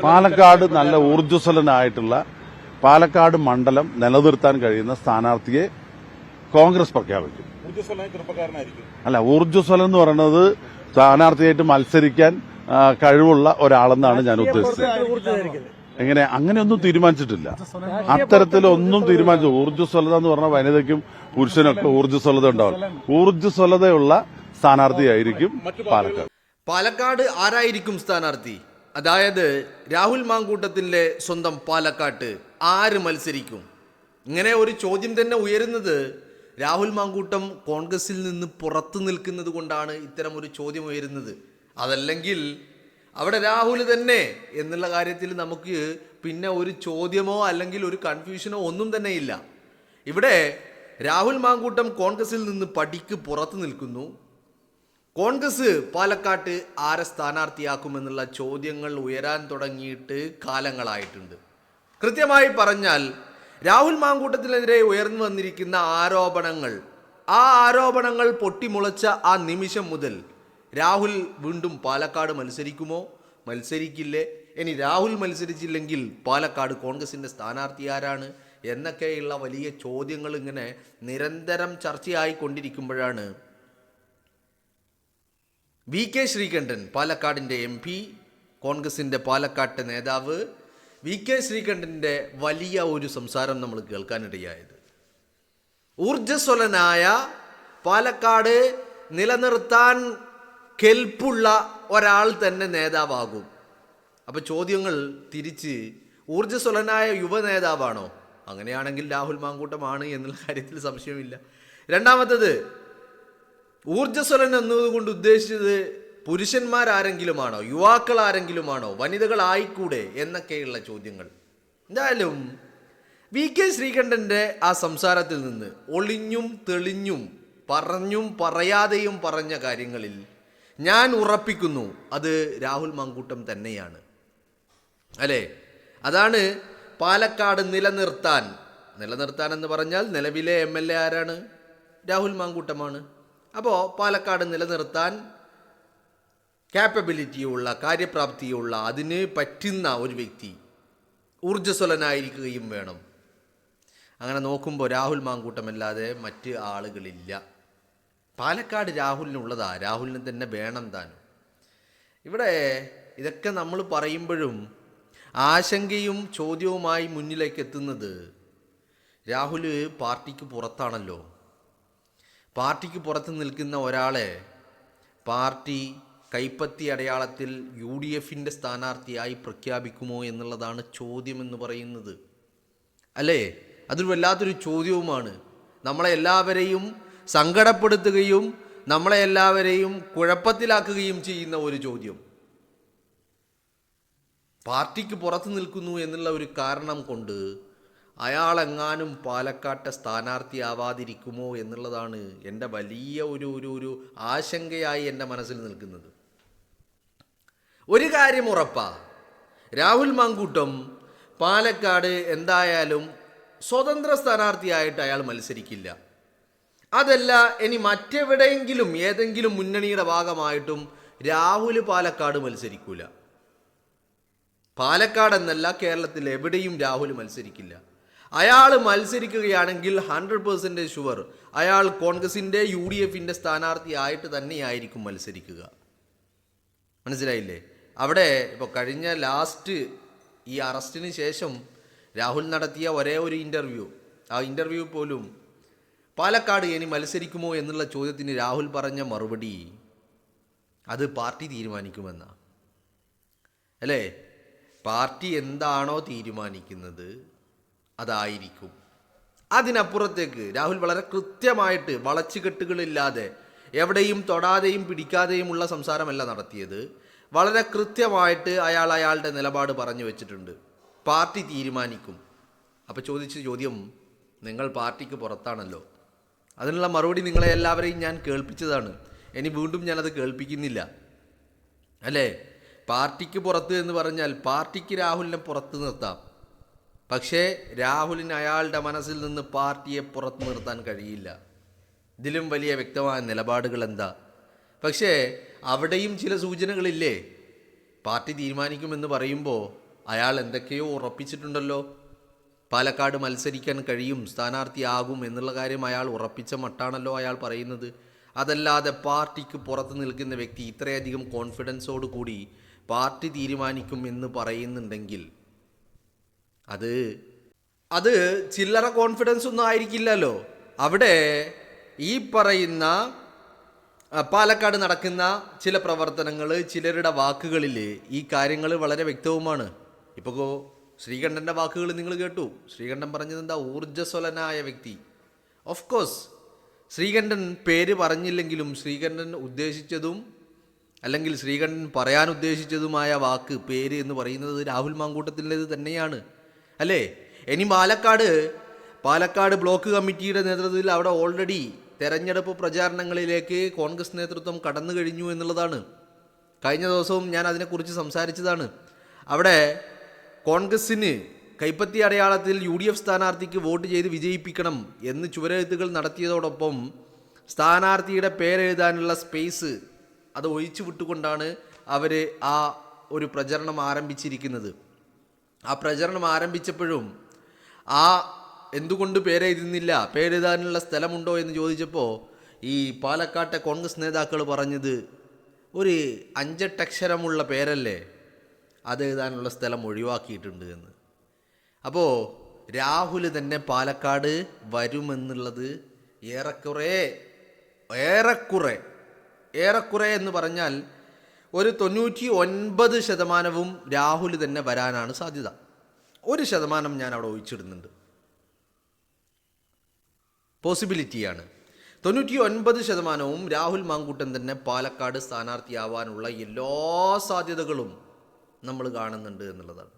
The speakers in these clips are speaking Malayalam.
പാലക്കാട് നല്ല ഊർജ്ജസ്വലനായിട്ടുള്ള പാലക്കാട് മണ്ഡലം നിലനിർത്താൻ കഴിയുന്ന സ്ഥാനാർത്ഥിയെ കോൺഗ്രസ് പ്രഖ്യാപിക്കും. അല്ല, ഊർജ്ജസ്വലം എന്ന് പറയുന്നത് സ്ഥാനാർത്ഥിയായിട്ട് മത്സരിക്കാൻ കഴിവുള്ള ഒരാളെന്നാണ് ഞാൻ ഉദ്ദേശിച്ചത്. അങ്ങനെയൊന്നും തീരുമാനിച്ചിട്ടില്ല. അത്തരത്തിലൊന്നും തീരുമാനിച്ചു. ഊർജ്ജസ്വലത എന്ന് പറഞ്ഞാൽ വനിതയ്ക്കും പുരുഷനൊക്കെ ഊർജ്ജസ്വലത ഉണ്ടാവും. ഊർജ്ജസ്വലതയുള്ള സ്ഥാനാർത്ഥിയായിരിക്കും പാലക്കാട്. പാലക്കാട് ആരായിരിക്കും സ്ഥാനാർത്ഥി? അതായത് രാഹുൽ മാങ്കൂട്ടത്തിന്റെ സ്വന്തം പാലക്കാട്ട് ആര് മത്സരിക്കും? ഇങ്ങനെ ഒരു ചോദ്യം തന്നെ ഉയരുന്നത് രാഹുൽ മാങ്കൂട്ടം കോൺഗ്രസിൽ നിന്ന് പുറത്തു നിൽക്കുന്നത് കൊണ്ടാണ് ഇത്തരം ഒരു ചോദ്യം ഉയരുന്നത്. അതല്ലെങ്കിൽ അവിടെ രാഹുൽ തന്നെ എന്നുള്ള കാര്യത്തിൽ നമുക്ക് പിന്നെ ഒരു ചോദ്യമോ അല്ലെങ്കിൽ ഒരു കൺഫ്യൂഷനോ ഒന്നും തന്നെ ഇല്ല. ഇവിടെ രാഹുൽ മാങ്കൂട്ടം കോൺഗ്രസിൽ നിന്ന് പടിക്ക് പുറത്തു നിൽക്കുന്നു. കോൺഗ്രസ് പാലക്കാട്ട് ആരെ സ്ഥാനാർത്ഥിയാക്കുമെന്നുള്ള ചോദ്യങ്ങൾ ഉയരാൻ തുടങ്ങിയിട്ട് കാലങ്ങളായിട്ടുണ്ട്. കൃത്യമായി പറഞ്ഞാൽ രാഹുൽ മാങ്കൂട്ടത്തിനെതിരെ ഉയർന്നു വന്നിരിക്കുന്ന ആ ആരോപണങ്ങൾ പൊട്ടിമുളച്ച ആ നിമിഷം മുതൽ രാഹുൽ വീണ്ടും പാലക്കാട് മത്സരിക്കുമോ, മത്സരിക്കില്ലേ, ഇനി രാഹുൽ മത്സരിച്ചില്ലെങ്കിൽ പാലക്കാട് കോൺഗ്രസിന്റെ സ്ഥാനാർത്ഥി ആരാണ് എന്നൊക്കെയുള്ള വലിയ ചോദ്യങ്ങൾ ഇങ്ങനെ നിരന്തരം ചർച്ചയായിക്കൊണ്ടിരിക്കുമ്പോഴാണ് വി.കെ. ശ്രീകണ്ഠൻ, പാലക്കാടിൻ്റെ MP, കോൺഗ്രസിൻ്റെ പാലക്കാട്ടെ നേതാവ് വി.കെ. ശ്രീകണ്ഠൻ്റെ വലിയ ഒരു സംസാരം നമ്മൾ കേൾക്കാനിടയായത്. ഊർജ്ജസ്വലനായ പാലക്കാട് നിലനിർത്താൻ കെൽപ്പുള്ള ഒരാൾ തന്നെ നേതാവാകും. അപ്പോൾ ചോദ്യങ്ങൾ തിരിച്ച് ഊർജ്ജസ്വലനായ യുവ നേതാവാണോ? അങ്ങനെയാണെങ്കിൽ രാഹുൽ മാങ്കൂട്ടമാണ് എന്നുള്ള കാര്യത്തിൽ സംശയമില്ല. രണ്ടാമത്തത്, ഊർജ്ജസ്വലൻ എന്നതുകൊണ്ട് ഉദ്ദേശിച്ചത് പുരുഷന്മാരാരെങ്കിലുമാണോ, യുവാക്കൾ ആരെങ്കിലുമാണോ, വനിതകളായിക്കൂടെ എന്നൊക്കെയുള്ള ചോദ്യങ്ങൾ. എന്തായാലും വി.കെ. ശ്രീകണ്ഠൻ്റെ ആ സംസാരത്തിൽ നിന്ന് ഒളിഞ്ഞും തെളിഞ്ഞും പറഞ്ഞും പറയാതെയും പറഞ്ഞ കാര്യങ്ങളിൽ ഞാൻ ഉറപ്പിക്കുന്നു അത് രാഹുൽ മാങ്കൂട്ടം തന്നെയാണ്. അല്ലേ? അതാണ് പാലക്കാട് നിലനിർത്താൻ എന്ന് പറഞ്ഞാൽ നിലവിലെ MLA ആരാണ്? രാഹുൽ മാങ്കൂട്ടമാണ്. അപ്പോൾ പാലക്കാട് നിലനിർത്താൻ ക്യാപ്പബിലിറ്റിയുള്ള, കാര്യപ്രാപ്തിയുള്ള, അതിന് പറ്റുന്ന ഒരു വ്യക്തി ഊർജ്ജസ്വലനായിരിക്കുകയും വേണം. അങ്ങനെ നോക്കുമ്പോൾ രാഹുൽ മാങ്കൂട്ടമല്ലാതെ മറ്റ് ആളുകളില്ല. പാലക്കാട് രാഹുലിനുള്ളതാ, രാഹുലിന് തന്നെ വേണം താനും. ഇവിടെ ഇതൊക്കെ നമ്മൾ പറയുമ്പോഴും ആശങ്കയും ചോദ്യവുമായി മുന്നിലേക്ക് എത്തുന്നത് രാഹുൽ പാർട്ടിക്ക് പുറത്താണല്ലോ. പാർട്ടിക്ക് പുറത്ത് നിൽക്കുന്ന ഒരാളെ പാർട്ടി കൈപ്പത്തി അടയാളത്തിൽ UDFന്റെ സ്ഥാനാർത്ഥിയായി പ്രഖ്യാപിക്കുമോ എന്നുള്ളതാണ് ചോദ്യമെന്ന് പറയുന്നത്. അല്ലേ? അതൊരു വല്ലാത്തൊരു ചോദ്യവുമാണ്. നമ്മളെ എല്ലാവരെയും സങ്കടപ്പെടുത്തുകയും നമ്മളെ എല്ലാവരെയും കുഴപ്പത്തിലാക്കുകയും ചെയ്യുന്ന ഒരു ചോദ്യം. പാർട്ടിക്ക് പുറത്ത് നിൽക്കുന്നു എന്നുള്ള ഒരു കാരണം കൊണ്ട് അയാളെങ്ങാനും പാലക്കാട്ടെ സ്ഥാനാർത്ഥിയാവാതിരിക്കുമോ എന്നുള്ളതാണ് എൻ്റെ വലിയ ഒരു ആശങ്കയായി എൻ്റെ മനസ്സിൽ നിൽക്കുന്നത്. ഒരു കാര്യം ഉറപ്പാ, രാഹുൽ മാങ്കൂട്ടം പാലക്കാട് എന്തായാലും സ്വതന്ത്ര സ്ഥാനാർത്ഥിയായിട്ട് അയാൾ മത്സരിക്കില്ല. അതല്ല, ഇനി മറ്റെവിടെയെങ്കിലും ഏതെങ്കിലും മുന്നണിയുടെ ഭാഗമായിട്ടും രാഹുൽ പാലക്കാട് മത്സരിക്കൂല. പാലക്കാട് എന്നല്ല, കേരളത്തിൽ എവിടെയും രാഹുൽ മത്സരിക്കില്ല. അയാൾ മത്സരിക്കുകയാണെങ്കിൽ 100% ഷുവർ അയാൾ കോൺഗ്രസിൻ്റെ UDFന്റെ സ്ഥാനാർത്ഥിയായിട്ട് തന്നെയായിരിക്കും മത്സരിക്കുക. മനസ്സിലായില്ലേ? അവിടെ ഇപ്പോൾ കഴിഞ്ഞ ലാസ്റ്റ് ഈ അറസ്റ്റിന് ശേഷം രാഹുൽ നടത്തിയ ഒരേ ഒരു ആ ഇൻ്റർവ്യൂ പോലും പാലക്കാട് ഇനി മത്സരിക്കുമോ എന്നുള്ള ചോദ്യത്തിന് രാഹുൽ പറഞ്ഞ മറുപടി അത് പാർട്ടി തീരുമാനിക്കുമെന്നാണ്. അല്ലേ? പാർട്ടി എന്താണോ തീരുമാനിക്കുന്നത് അതായിരിക്കും. അതിനപ്പുറത്തേക്ക് രാഹുൽ വളരെ കൃത്യമായിട്ട് വളച്ചുകെട്ടുകളില്ലാതെ എവിടെയും തൊടാതെയും പിടിക്കാതെയുമുള്ള സംസാരമല്ല നടത്തിയത്. വളരെ കൃത്യമായിട്ട് അയാളുടെ നിലപാട് പറഞ്ഞു വെച്ചിട്ടുണ്ട്. പാർട്ടി തീരുമാനിക്കും. അപ്പോൾ ചോദിച്ച ചോദ്യം, നിങ്ങൾ പാർട്ടിക്ക് പുറത്താണല്ലോ, അതിനുള്ള മറുപടി നിങ്ങളെ എല്ലാവരെയും ഞാൻ കേൾപ്പിച്ചതാണ്. ഇനി വീണ്ടും ഞാനത് കേൾപ്പിക്കുന്നില്ല. അല്ലേ? പാർട്ടിക്ക് പുറത്ത് എന്ന് പറഞ്ഞാൽ പാർട്ടിക്ക് രാഹുലിനെ പുറത്ത് നിർത്താം. പക്ഷേ രാഹുലിന് അയാളുടെ മനസ്സിൽ നിന്ന് പാർട്ടിയെ പുറത്തു നിർത്താൻ കഴിയില്ല. ഇതിലും വലിയ വ്യക്തമായ നിലപാടുകൾ എന്താ? പക്ഷേ അവിടെയും ചില സൂചനകളില്ലേ? പാർട്ടി തീരുമാനിക്കുമെന്ന് പറയുമ്പോൾ അയാൾ എന്തൊക്കെയോ ഉറപ്പിച്ചിട്ടുണ്ടല്ലോ. പാലക്കാട് മത്സരിക്കാൻ കഴിയും, സ്ഥാനാർത്ഥിയാകും എന്നുള്ള കാര്യം അയാൾ ഉറപ്പിച്ച മട്ടാണല്ലോ അയാൾ പറയുന്നത്. അതല്ലാതെ പാർട്ടിക്ക് പുറത്ത് നിൽക്കുന്ന വ്യക്തി ഇത്രയധികം കോൺഫിഡൻസോട് കൂടി പാർട്ടി തീരുമാനിക്കും എന്ന് പറയുന്നുണ്ടെങ്കിൽ അത് ചില്ലറ കോൺഫിഡൻസ് ഒന്നും ആയിരിക്കില്ലല്ലോ. അവിടെ ഈ പറയുന്ന പാലക്കാട് നടക്കുന്ന ചില പ്രവർത്തനങ്ങൾ, ചിലരുടെ വാക്കുകളിൽ ഈ കാര്യങ്ങൾ വളരെ വ്യക്തവുമാണ്. ഇപ്പോൾ ശ്രീകണ്ഠൻ്റെ വാക്കുകൾ നിങ്ങൾ കേട്ടു. ശ്രീകണ്ഠൻ പറഞ്ഞത് എന്താ? ഊർജ്ജസ്വലനായ വ്യക്തി. ഓഫ് കോഴ്സ് ശ്രീകണ്ഠൻ പേര് പറഞ്ഞില്ലെങ്കിലും ശ്രീകണ്ഠൻ ഉദ്ദേശിച്ചതും അല്ലെങ്കിൽ ശ്രീകണ്ഠൻ പറയാൻ ഉദ്ദേശിച്ചതുമായ വാക്ക്, പേര് എന്ന് പറയുന്നത് രാഹുൽ മാങ്കൂട്ടത്തിൻ്റേത് തന്നെയാണ്, അല്ലേ? ഇനി പാലക്കാട് ബ്ലോക്ക് കമ്മിറ്റിയുടെ നേതൃത്വത്തിൽ അവിടെ ഓൾറെഡി തെരഞ്ഞെടുപ്പ് പ്രചാരണങ്ങളിലേക്ക് കോൺഗ്രസ് നേതൃത്വം കടന്നു കഴിഞ്ഞു എന്നുള്ളതാണ്. കഴിഞ്ഞ ദിവസവും ഞാൻ അതിനെക്കുറിച്ച് സംസാരിച്ചതാണ്. അവിടെ കോൺഗ്രസ്സിന് കൈപ്പത്തി അടയാളത്തിൽ UDF സ്ഥാനാർത്ഥിക്ക് വോട്ട് ചെയ്ത് വിജയിപ്പിക്കണം എന്ന് ചുവരെഴുത്തുകൾ നടത്തിയതോടൊപ്പം സ്ഥാനാർത്ഥിയുടെ പേരെഴുതാനുള്ള സ്പേസ് അത് ഒഴിച്ചു വിട്ടുകൊണ്ടാണ് അവർ ആ ഒരു പ്രചരണം ആരംഭിച്ചിരിക്കുന്നത്. ആ പ്രചരണം ആരംഭിച്ചപ്പോഴും എന്തുകൊണ്ട് പേരെഴുതുന്നില്ല, പേരെഴുതാനുള്ള സ്ഥലമുണ്ടോ എന്ന് ചോദിച്ചപ്പോൾ ഈ പാലക്കാട്ടെ കോൺഗ്രസ് നേതാക്കൾ പറഞ്ഞത്, ഒരു 5 അക്ഷരമുള്ള പേരല്ലേ, അത് എഴുതാനുള്ള സ്ഥലം ഒഴിവാക്കിയിട്ടുണ്ട് എന്ന്. അപ്പോൾ രാഹുൽ തന്നെ പാലക്കാട് വരുമെന്നുള്ളത് ഏറെക്കുറെ എന്ന് പറഞ്ഞാൽ ഒരു 99% രാഹുൽ തന്നെ വരാനാണ് സാധ്യത. 1% ഞാൻ അവിടെ ഒഴിച്ചിടുന്നുണ്ട്, പോസിബിലിറ്റിയാണ്. 99% രാഹുൽ മാങ്കൂട്ടൻ തന്നെ പാലക്കാട് സ്ഥാനാർത്ഥിയാവാനുള്ള എല്ലാ സാധ്യതകളും നമ്മൾ കാണുന്നുണ്ട് എന്നുള്ളതാണ്.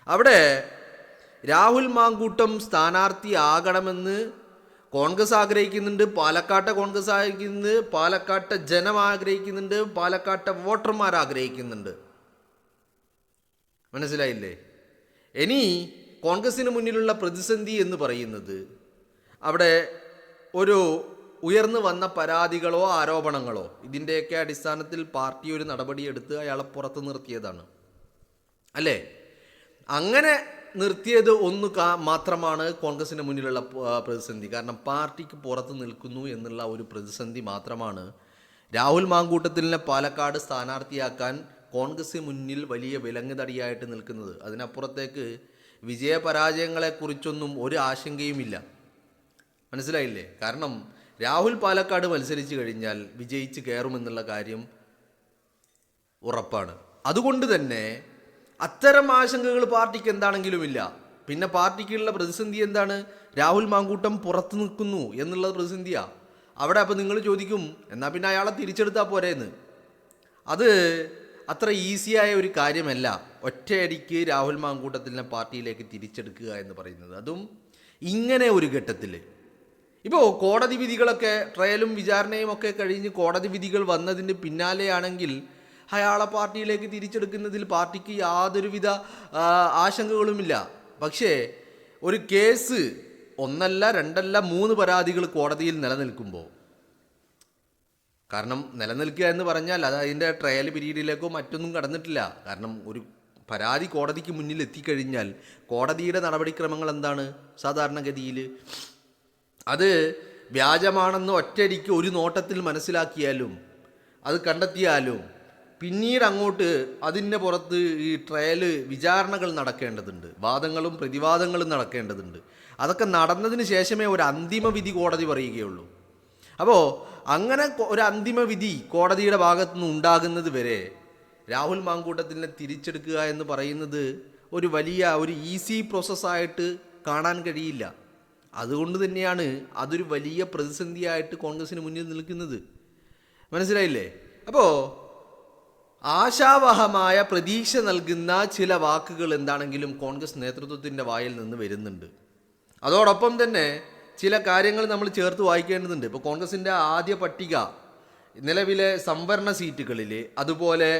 അവിടെ രാഹുൽ മാങ്കൂട്ടം സ്ഥാനാർത്ഥിയാകണമെന്ന് കോൺഗ്രസ് ആഗ്രഹിക്കുന്നുണ്ട്, പാലക്കാട്ടെ കോൺഗ്രസ് ആഗ്രഹിക്കുന്നുണ്ട്, പാലക്കാട്ടെ ജനം ആഗ്രഹിക്കുന്നുണ്ട്, പാലക്കാട്ടെ വോട്ടർമാർ ആഗ്രഹിക്കുന്നുണ്ട്. മനസ്സിലായില്ലേ? ഇനി കോൺഗ്രസിന് മുന്നിലുള്ള പ്രതിസന്ധി എന്ന് പറയുന്നത് അവിടെ ഒരു ഉയർന്നു വന്ന പരാതികളോ ആരോപണങ്ങളോ ഇതിൻ്റെയൊക്കെ അടിസ്ഥാനത്തിൽ പാർട്ടി ഒരു നടപടിയെടുത്ത് അയാളെ പുറത്ത് നിർത്തിയതാണ്, അല്ലേ? അങ്ങനെ നിർത്തിയത് മാത്രമാണ് കോൺഗ്രസിന് മുന്നിലുള്ള പ്രതിസന്ധി. കാരണം പാർട്ടിക്ക് പുറത്ത് നിൽക്കുന്നു എന്നുള്ള ഒരു പ്രതിസന്ധി മാത്രമാണ് രാഹുൽ മാങ്കൂട്ടത്തിലിനെ പാലക്കാട് സ്ഥാനാർത്ഥിയാക്കാൻ കോൺഗ്രസ് മുന്നിൽ വലിയ വിലങ്ങുതടിയായിട്ട് നിൽക്കുന്നത്. അതിനപ്പുറത്തേക്ക് വിജയപരാജയങ്ങളെക്കുറിച്ചൊന്നും ഒരു ആശങ്കയുമില്ല. മനസ്സിലായില്ലേ? കാരണം രാഹുൽ പാലക്കാട് മത്സരിച്ച് കഴിഞ്ഞാൽ വിജയിച്ച് കയറുമെന്നുള്ള കാര്യം ഉറപ്പാണ്. അതുകൊണ്ട് തന്നെ അത്തരം ആശങ്കകൾ പാർട്ടിക്ക് എന്താണെങ്കിലുമില്ല. പിന്നെ പാർട്ടിക്കുള്ള പ്രതിസന്ധി എന്താണ്? രാഹുൽ മാങ്കൂട്ടം പുറത്തു നിൽക്കുന്നു എന്നുള്ള പ്രതിസന്ധിയാണ് അവിടെ. അപ്പോൾ നിങ്ങൾ ചോദിക്കും, എന്നാൽ പിന്നെ അയാളെ തിരിച്ചെടുത്താൽ പോരെയെന്ന്. അത് അത്ര ഈസിയായ ഒരു കാര്യമല്ല ഒറ്റയടിക്ക് രാഹുൽ മാങ്കൂട്ടത്തിനെ പാർട്ടിയിലേക്ക് തിരിച്ചെടുക്കുക എന്ന് പറയുന്നത്, അതും ഇങ്ങനെ ഒരു ഘട്ടത്തിൽ. ഇപ്പോൾ കോടതി വിധികളൊക്കെ, ട്രയലും വിചാരണയും ഒക്കെ കഴിഞ്ഞ് കോടതി വിധികൾ വന്നതിന് പിന്നാലെയാണെങ്കിൽ അയാളെ പാർട്ടിയിലേക്ക് തിരിച്ചെടുക്കുന്നതിൽ പാർട്ടിക്ക് യാതൊരുവിധ ആശങ്കകളുമില്ല. പക്ഷേ ഒരു കേസ് 1 അല്ല 2 അല്ല 3 പരാതികൾ കോടതിയിൽ നിലനിൽക്കുമ്പോൾ, കാരണം നിലനിൽക്കുക എന്ന് പറഞ്ഞാൽ അത് അതിൻ്റെ ട്രയൽ പീരീഡിലേക്കോ മറ്റൊന്നും കടന്നിട്ടില്ല. കാരണം ഒരു പരാതി കോടതിക്ക് മുന്നിൽ എത്തിക്കഴിഞ്ഞാൽ കോടതിയുടെ നടപടിക്രമങ്ങൾ എന്താണ്? സാധാരണഗതിയിൽ അത് വ്യാജമാണെന്ന് ഒറ്റയടിക്ക് ഒരു നോട്ടത്തിൽ മനസ്സിലാക്കിയാലും അത് കണ്ടെത്തിയാലും പിന്നീട് അങ്ങോട്ട് അതിൻ്റെ പുറത്ത് ഈ ട്രയല് വിചാരണകൾ നടക്കേണ്ടതുണ്ട്, വാദങ്ങളും പ്രതിവാദങ്ങളും നടക്കേണ്ടതുണ്ട്. അതൊക്കെ നടന്നതിന് ശേഷമേ ഒരു അന്തിമ വിധി കോടതി പറയുകയുള്ളൂ. അപ്പോൾ അങ്ങനെ ഒരു അന്തിമ വിധി കോടതിയുടെ ഭാഗത്തുനിന്ന് ഉണ്ടാകുന്നത് വരെ രാഹുൽ മാങ്കൂട്ടത്തിനെ തിരിച്ചെടുക്കുക എന്ന് പറയുന്നത് ഒരു ഈസി പ്രോസസ്സായിട്ട് കാണാൻ കഴിയില്ല. അതുകൊണ്ട് തന്നെയാണ് അതൊരു വലിയ പ്രതിസന്ധിയായിട്ട് കോൺഗ്രസിന് മുന്നിൽ നിൽക്കുന്നത്. മനസ്സിലായില്ലേ? അപ്പോൾ ആശാവഹമായ പ്രതീക്ഷ നൽകുന്ന ചില വാക്കുകൾ എന്താണെങ്കിലും കോൺഗ്രസ് നേതൃത്വത്തിൻ്റെ വായിൽ നിന്ന് വരുന്നുണ്ട്. അതോടൊപ്പം തന്നെ ചില കാര്യങ്ങൾ നമ്മൾ ചേർത്ത് വായിക്കേണ്ടതുണ്ട്. ഇപ്പോൾ കോൺഗ്രസിൻ്റെ ആദ്യ പട്ടിക നിലവിലെ സംവരണ സീറ്റുകളിൽ, അതുപോലെ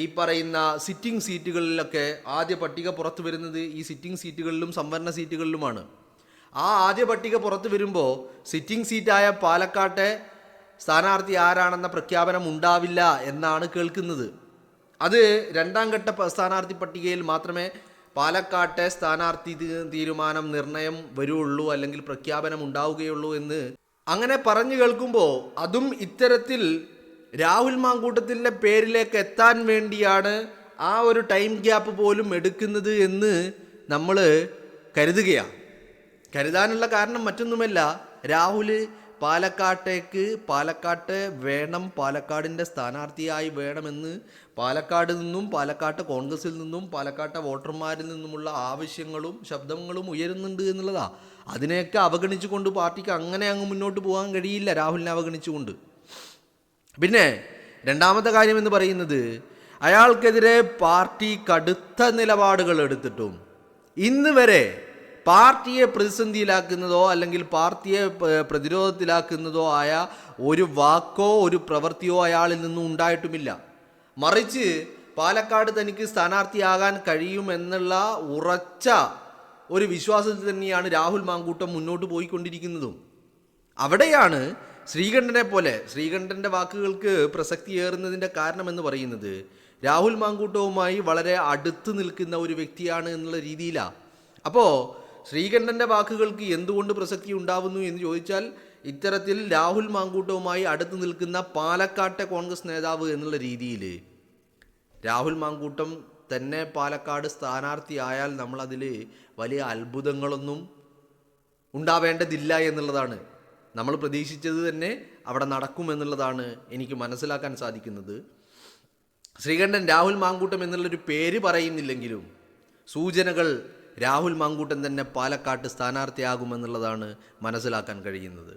ഈ പറയുന്ന സിറ്റിംഗ് സീറ്റുകളിലൊക്കെ ആദ്യ പട്ടിക പുറത്തു വരുന്നത് ഈ സിറ്റിംഗ് സീറ്റുകളിലും സംവരണ സീറ്റുകളിലുമാണ്. ആ ആദ്യ പട്ടിക പുറത്തു വരുമ്പോൾ സിറ്റിംഗ് സീറ്റായ പാലക്കാട്ടെ സ്ഥാനാർത്ഥി ആരാണെന്ന പ്രഖ്യാപനം ഉണ്ടാവില്ല എന്നാണ് കേൾക്കുന്നത്. അത് 2ാം ഘട്ട സ്ഥാനാർത്ഥി പട്ടികയിൽ മാത്രമേ പാലക്കാട്ടെ സ്ഥാനാർത്ഥി തീരുമാനം നിർണയം വരുള്ളൂ അല്ലെങ്കിൽ പ്രഖ്യാപനം ഉണ്ടാവുകയുള്ളൂ എന്ന് അങ്ങനെ പറഞ്ഞു കേൾക്കുമ്പോൾ അതും ഇത്തരത്തിൽ രാഹുൽ മാങ്കൂട്ടത്തിൻ്റെ പേരിലേക്ക് എത്താൻ വേണ്ടിയാണ് ആ ഒരു ടൈം ഗ്യാപ്പ് പോലും എടുക്കുന്നത് എന്ന് നമ്മൾ കരുതുകയാണ്. കരുതാനുള്ള കാരണം മറ്റൊന്നുമല്ല, രാഹുൽ പാലക്കാട്ട് വേണം, പാലക്കാടിൻ്റെ സ്ഥാനാർത്ഥിയായി വേണമെന്ന് പാലക്കാട് നിന്നും പാലക്കാട്ട് കോൺഗ്രസിൽ നിന്നും പാലക്കാട്ടെ വോട്ടർമാരിൽ നിന്നുമുള്ള ആവശ്യങ്ങളും ശബ്ദങ്ങളും ഉയരുന്നുണ്ട് എന്നുള്ളതാണ്. അതിനെയൊക്കെ അവഗണിച്ചുകൊണ്ട് പാർട്ടിക്ക് അങ്ങനെ അങ്ങ് മുന്നോട്ട് പോകാൻ കഴിയില്ല, രാഹുലിനെ അവഗണിച്ചുകൊണ്ട്. പിന്നെ രണ്ടാമത്തെ കാര്യം എന്ന് പറയുന്നത്, അയാൾക്കെതിരെ പാർട്ടി കടുത്ത നിലപാടുകൾ എടുത്തിട്ടും ഇന്ന് വരെ പാർട്ടിയെ പ്രതിസന്ധിയിലാക്കുന്നതോ അല്ലെങ്കിൽ പാർട്ടിയെ പ്രതിരോധത്തിലാക്കുന്നതോ ആയ ഒരു വാക്കോ ഒരു പ്രവൃത്തിയോ അയാളിൽ നിന്നും ഉണ്ടായിട്ടുമില്ല. മറിച്ച് പാലക്കാട് തനിക്ക് സ്ഥാനാർത്ഥിയാകാൻ കഴിയുമെന്നുള്ള ഉറച്ച ഒരു വിശ്വാസത്തിൽ തന്നെയാണ് രാഹുൽ മാങ്കൂട്ടം മുന്നോട്ട് പോയിക്കൊണ്ടിരിക്കുന്നതും. അവിടെയാണ് ശ്രീകണ്ഠൻ്റെ വാക്കുകൾക്ക് പ്രസക്തിയേറുന്നതിൻ്റെ കാരണമെന്ന് പറയുന്നത്, രാഹുൽ മാങ്കൂട്ടവുമായി വളരെ അടുത്ത് നിൽക്കുന്ന ഒരു വ്യക്തിയാണ് എന്നുള്ള രീതിയിലാണ്. അപ്പോൾ ശ്രീകണ്ഠൻ്റെ വാക്കുകൾക്ക് എന്തുകൊണ്ട് പ്രസക്തി ഉണ്ടാവുന്നു എന്ന് ചോദിച്ചാൽ, ഇത്തരത്തിൽ രാഹുൽ മാങ്കൂട്ടവുമായി അടുത്ത് നിൽക്കുന്ന പാലക്കാട്ടെ കോൺഗ്രസ് നേതാവ് എന്നുള്ള രീതിയിൽ രാഹുൽ മാങ്കൂട്ടം തന്നെ പാലക്കാട് സ്ഥാനാർത്ഥിയായാൽ നമ്മളതിൽ വലിയ അത്ഭുതങ്ങളൊന്നും ഉണ്ടാവേണ്ടതില്ല എന്നുള്ളതാണ്. നമ്മൾ പ്രതീക്ഷിച്ചത് തന്നെ അവിടെ നടക്കുമെന്നുള്ളതാണ് എനിക്ക് മനസ്സിലാക്കാൻ സാധിക്കുന്നത്. ശ്രീകണ്ഠൻ രാഹുൽ മാങ്കൂട്ടം എന്നുള്ളൊരു പേര് പറയുന്നില്ലെങ്കിലും സൂചനകൾ രാഹുൽ മാങ്കൂട്ടൻ തന്നെ പാലക്കാട്ട് സ്ഥാനാർത്ഥിയാകുമെന്നുള്ളതാണ് മനസ്സിലാക്കാൻ കഴിയുന്നത്.